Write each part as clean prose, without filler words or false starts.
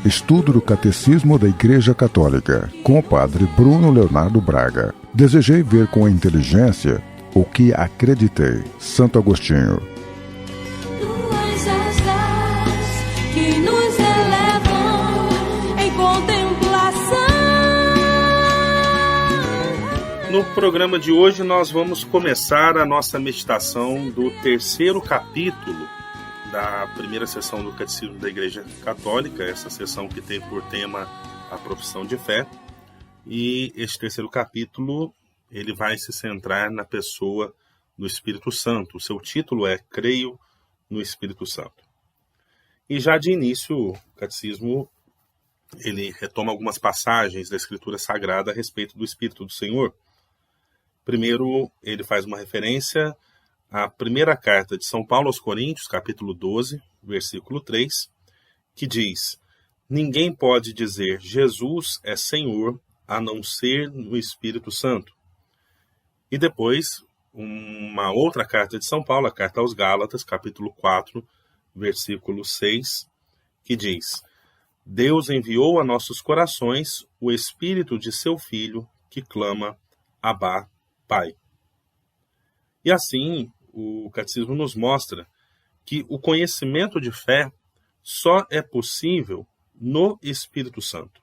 Estudo do Catecismo da Igreja Católica, com o Padre Bruno Leonardo Braga. Desejei ver com a inteligência o que acreditei. Santo Agostinho. Tuas asas que nos elevam em contemplação. No programa de hoje nós vamos começar a nossa meditação do terceiro capítulo da primeira sessão do Catecismo da Igreja Católica, essa sessão que tem por tema a profissão de fé. E este terceiro capítulo ele vai se centrar na pessoa do Espírito Santo. O seu título é Creio no Espírito Santo. E já de início o Catecismo ele retoma algumas passagens da Escritura Sagrada a respeito do Espírito do Senhor. Primeiro ele faz uma referência a primeira carta de São Paulo aos Coríntios, capítulo 12, versículo 3, que diz: ninguém pode dizer Jesus é Senhor a não ser no Espírito Santo. E depois, uma outra carta de São Paulo, a carta aos Gálatas, capítulo 4, versículo 6, que diz: Deus enviou a nossos corações o Espírito de seu Filho, que clama, Abá, Pai. E assim, o Catecismo nos mostra que o conhecimento de fé só é possível no Espírito Santo.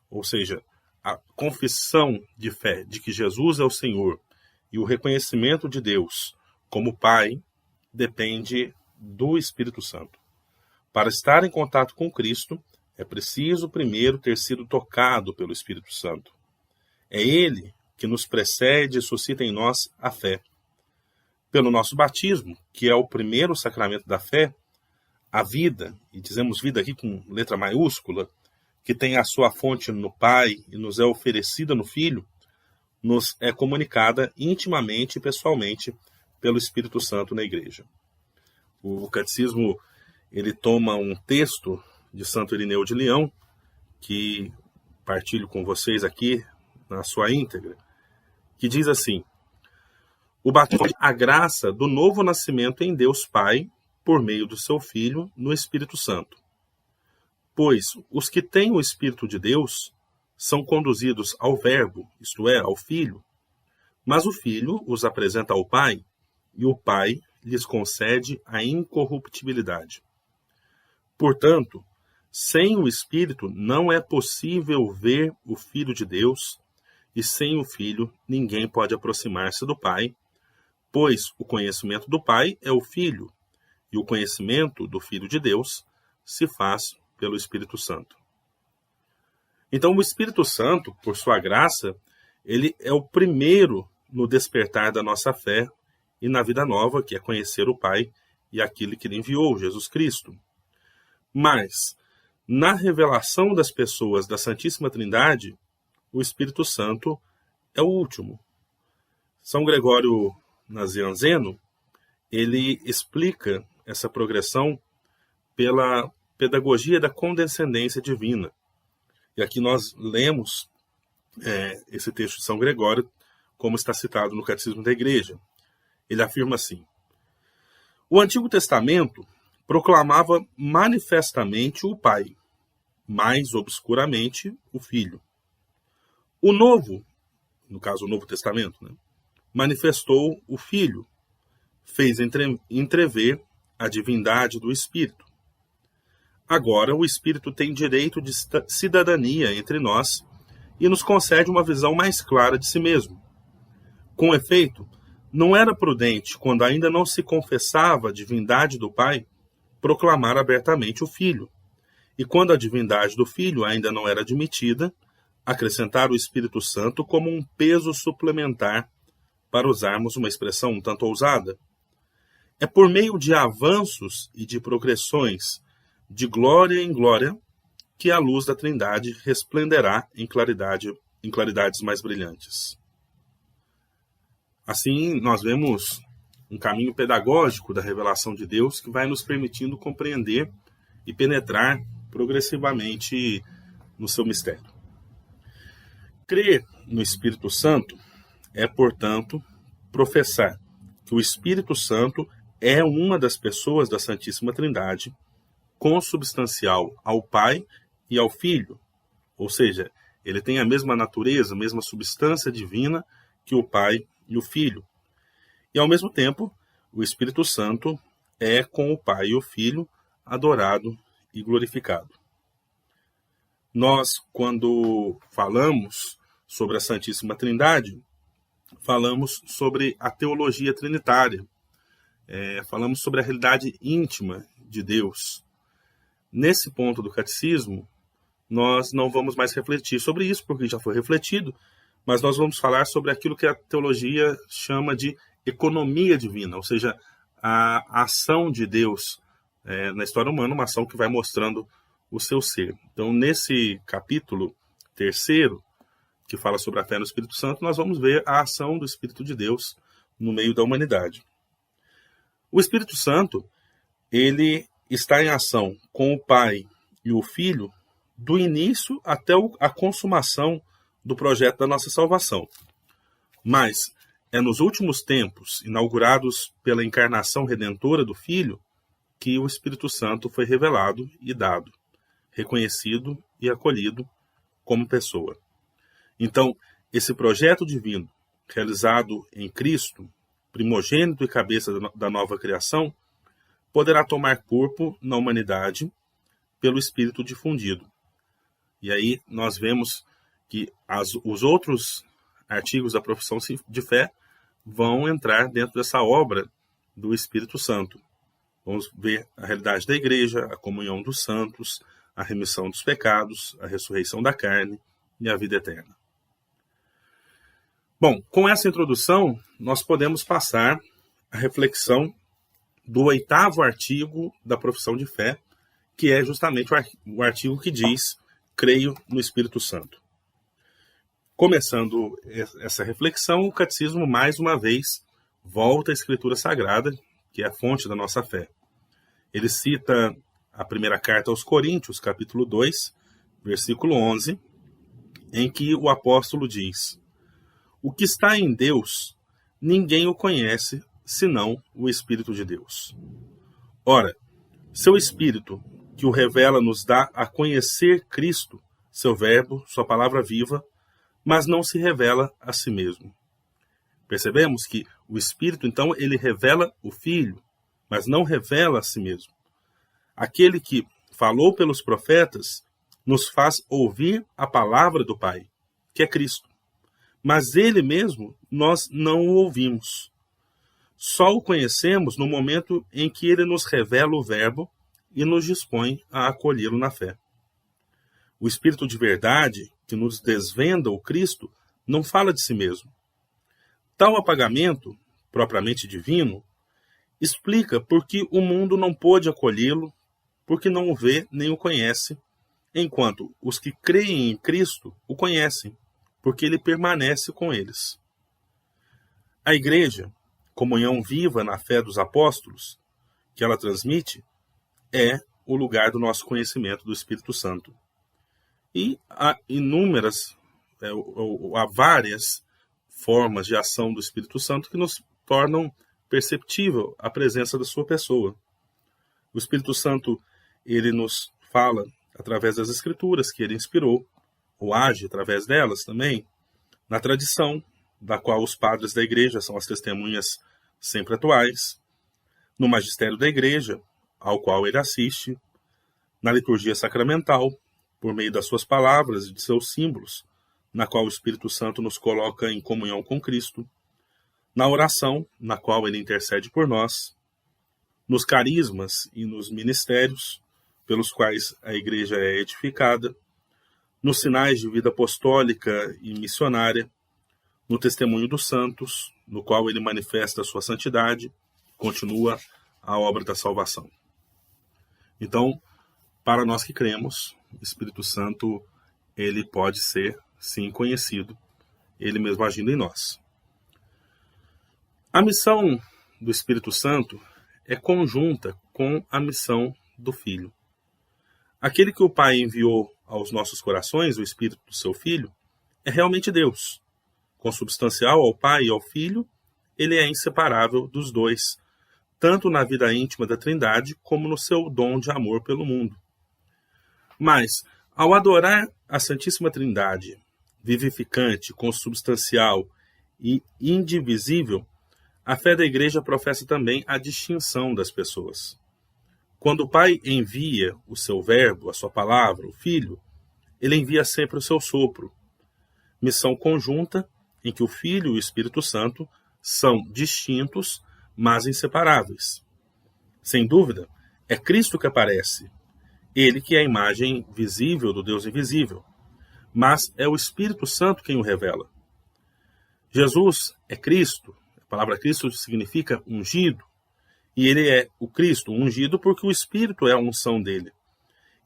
Ou seja, a confissão de fé de que Jesus é o Senhor e o reconhecimento de Deus como Pai depende do Espírito Santo. Para estar em contato com Cristo, é preciso primeiro ter sido tocado pelo Espírito Santo. É Ele que nos precede e suscita em nós a fé. Pelo nosso batismo, que é o primeiro sacramento da fé, a vida, e dizemos vida aqui com letra maiúscula, que tem a sua fonte no Pai e nos é oferecida no Filho, nos é comunicada intimamente e pessoalmente pelo Espírito Santo na Igreja. O Catecismo ele toma um texto de Santo Irineu de Leão, que partilho com vocês aqui na sua íntegra, que diz assim: o batismo é a graça do novo nascimento em Deus Pai, por meio do seu Filho, no Espírito Santo. Pois os que têm o Espírito de Deus são conduzidos ao Verbo, isto é, ao Filho, mas o Filho os apresenta ao Pai, e o Pai lhes concede a incorruptibilidade. Portanto, sem o Espírito não é possível ver o Filho de Deus, e sem o Filho ninguém pode aproximar-se do Pai, pois o conhecimento do Pai é o Filho, e o conhecimento do Filho de Deus se faz pelo Espírito Santo. Então, o Espírito Santo, por sua graça, ele é o primeiro no despertar da nossa fé e na vida nova, que é conhecer o Pai e aquele que ele enviou, Jesus Cristo. Mas, na revelação das pessoas da Santíssima Trindade, o Espírito Santo é o último. São Gregório Nazianzeno, ele explica essa progressão pela pedagogia da condescendência divina. E aqui nós lemos esse texto de São Gregório, como está citado no Catecismo da Igreja. Ele afirma assim: o Antigo Testamento proclamava manifestamente o Pai, mais obscuramente o Filho. O Novo, no caso o Novo Testamento, manifestou o Filho, fez entrever a divindade do Espírito. Agora o Espírito tem direito de cidadania entre nós e nos concede uma visão mais clara de si mesmo. Com efeito, não era prudente, quando ainda não se confessava a divindade do Pai, proclamar abertamente o Filho, e quando a divindade do Filho ainda não era admitida, acrescentar o Espírito Santo como um peso suplementar, para usarmos uma expressão um tanto ousada. É por meio de avanços e de progressões, de glória em glória, que a luz da Trindade resplenderá em claridades mais brilhantes. Assim, nós vemos um caminho pedagógico da revelação de Deus que vai nos permitindo compreender e penetrar progressivamente no seu mistério. Crer no Espírito Santo é, portanto, professar que o Espírito Santo é uma das pessoas da Santíssima Trindade, consubstancial ao Pai e ao Filho, ou seja, ele tem a mesma natureza, a mesma substância divina que o Pai e o Filho. E ao mesmo tempo, o Espírito Santo é com o Pai e o Filho adorado e glorificado. Nós, quando falamos sobre a Santíssima Trindade, falamos sobre a teologia trinitária, falamos sobre a realidade íntima de Deus. Nesse ponto do catecismo, nós não vamos mais refletir sobre isso, porque já foi refletido, mas nós vamos falar sobre aquilo que a teologia chama de economia divina, ou seja, a ação de Deus na história humana, uma ação que vai mostrando o seu ser. Então, nesse capítulo 3º, que fala sobre a fé no Espírito Santo, nós vamos ver a ação do Espírito de Deus no meio da humanidade. O Espírito Santo, ele está em ação com o Pai e o Filho do início até a consumação do projeto da nossa salvação. Mas é nos últimos tempos, inaugurados pela encarnação redentora do Filho, que o Espírito Santo foi revelado e dado, reconhecido e acolhido como pessoa. Então, esse projeto divino, realizado em Cristo, primogênito e cabeça da nova criação, poderá tomar corpo na humanidade pelo Espírito difundido. E aí nós vemos que os outros artigos da profissão de fé vão entrar dentro dessa obra do Espírito Santo. Vamos ver a realidade da igreja, a comunhão dos santos, a remissão dos pecados, a ressurreição da carne e a vida eterna. Bom, com essa introdução, nós podemos passar à reflexão do 8º artigo da profissão de fé, que é justamente o artigo que diz: creio no Espírito Santo. Começando essa reflexão, o catecismo, mais uma vez, volta à Escritura Sagrada, que é a fonte da nossa fé. Ele cita a primeira carta aos Coríntios, capítulo 2, versículo 11, em que o apóstolo diz: o que está em Deus, ninguém o conhece, senão o Espírito de Deus. Ora, seu Espírito, que o revela, nos dá a conhecer Cristo, seu verbo, sua palavra viva, mas não se revela a si mesmo. Percebemos que o Espírito, então, ele revela o Filho, mas não revela a si mesmo. Aquele que falou pelos profetas nos faz ouvir a palavra do Pai, que é Cristo. Mas ele mesmo nós não o ouvimos. Só o conhecemos no momento em que ele nos revela o Verbo e nos dispõe a acolhê-lo na fé. O Espírito de verdade, que nos desvenda o Cristo, não fala de si mesmo. Tal apagamento, propriamente divino, explica por que o mundo não pôde acolhê-lo, porque não o vê nem o conhece, enquanto os que creem em Cristo o conhecem, porque ele permanece com eles. A Igreja, comunhão viva na fé dos apóstolos, que ela transmite, é o lugar do nosso conhecimento do Espírito Santo. E há há várias formas de ação do Espírito Santo que nos tornam perceptível a presença da sua pessoa. O Espírito Santo, ele nos fala através das Escrituras que ele inspirou, ou age através delas também, na tradição, da qual os padres da Igreja são as testemunhas sempre atuais, no magistério da Igreja, ao qual ele assiste, na liturgia sacramental, por meio das suas palavras e de seus símbolos, na qual o Espírito Santo nos coloca em comunhão com Cristo, na oração, na qual ele intercede por nós, nos carismas e nos ministérios, pelos quais a Igreja é edificada, nos sinais de vida apostólica e missionária, no testemunho dos santos, no qual ele manifesta a sua santidade, continua a obra da salvação. Então, para nós que cremos, o Espírito Santo, ele pode ser, sim, conhecido, ele mesmo agindo em nós. A missão do Espírito Santo é conjunta com a missão do Filho. Aquele que o Pai enviou aos nossos corações, o Espírito do seu Filho, é realmente Deus. Consubstancial ao Pai e ao Filho, ele é inseparável dos dois, tanto na vida íntima da Trindade, como no seu dom de amor pelo mundo. Mas, Ao adorar a Santíssima Trindade, vivificante, consubstancial e indivisível, a fé da Igreja professa também a distinção das pessoas. Quando o Pai envia o seu verbo, a sua palavra, o Filho, ele envia sempre o seu sopro. Missão conjunta em que o Filho e o Espírito Santo são distintos, mas inseparáveis. Sem dúvida, é Cristo que aparece, ele que é a imagem visível do Deus invisível, mas é o Espírito Santo quem o revela. Jesus é Cristo, a palavra Cristo significa ungido, e ele é o Cristo, ungido porque o Espírito é a unção dele.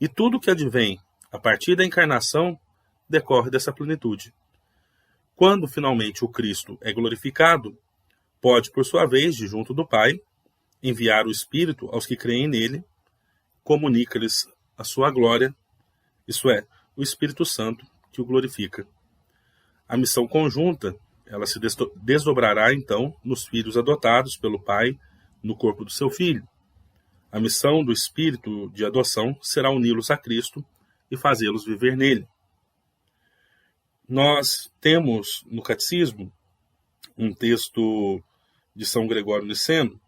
E tudo que advém a partir da encarnação decorre dessa plenitude. Quando finalmente o Cristo é glorificado, pode, por sua vez, de junto do Pai, enviar o Espírito aos que creem nele, comunica-lhes a sua glória, isso é, o Espírito Santo que o glorifica. A missão conjunta, ela se desdobrará então nos filhos adotados pelo Pai no corpo do seu Filho. A missão do Espírito de adoção será uni-los a Cristo e fazê-los viver nele. Nós temos no Catecismo um texto de São Gregório Niceno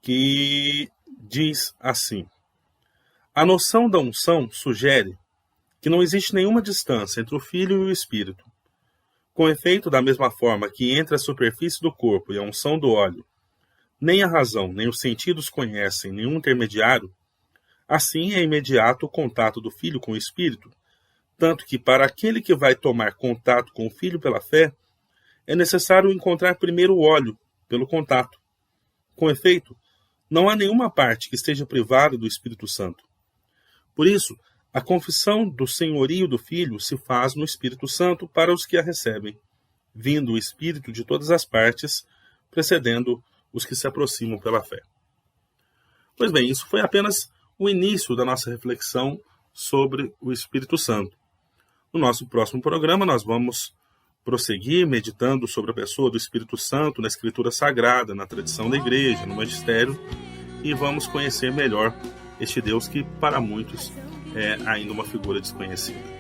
que diz assim: a noção da unção sugere que não existe nenhuma distância entre o Filho e o Espírito. Com efeito, da mesma forma que entre a superfície do corpo e a unção do óleo, nem a razão nem os sentidos conhecem nenhum intermediário, assim é imediato o contato do Filho com o Espírito, tanto que para aquele que vai tomar contato com o Filho pela fé, é necessário encontrar primeiro o óleo, pelo contato. Com efeito, não há nenhuma parte que esteja privada do Espírito Santo. Por isso, a confissão do senhorio do Filho se faz no Espírito Santo para os que a recebem, vindo o Espírito de todas as partes, precedendo os que se aproximam pela fé. Pois bem, isso foi apenas o início da nossa reflexão sobre o Espírito Santo. No nosso próximo programa, nós vamos prosseguir meditando sobre a pessoa do Espírito Santo na Escritura Sagrada, na tradição da Igreja, no Magistério, e vamos conhecer melhor este Deus que, para muitos, é ainda uma figura desconhecida.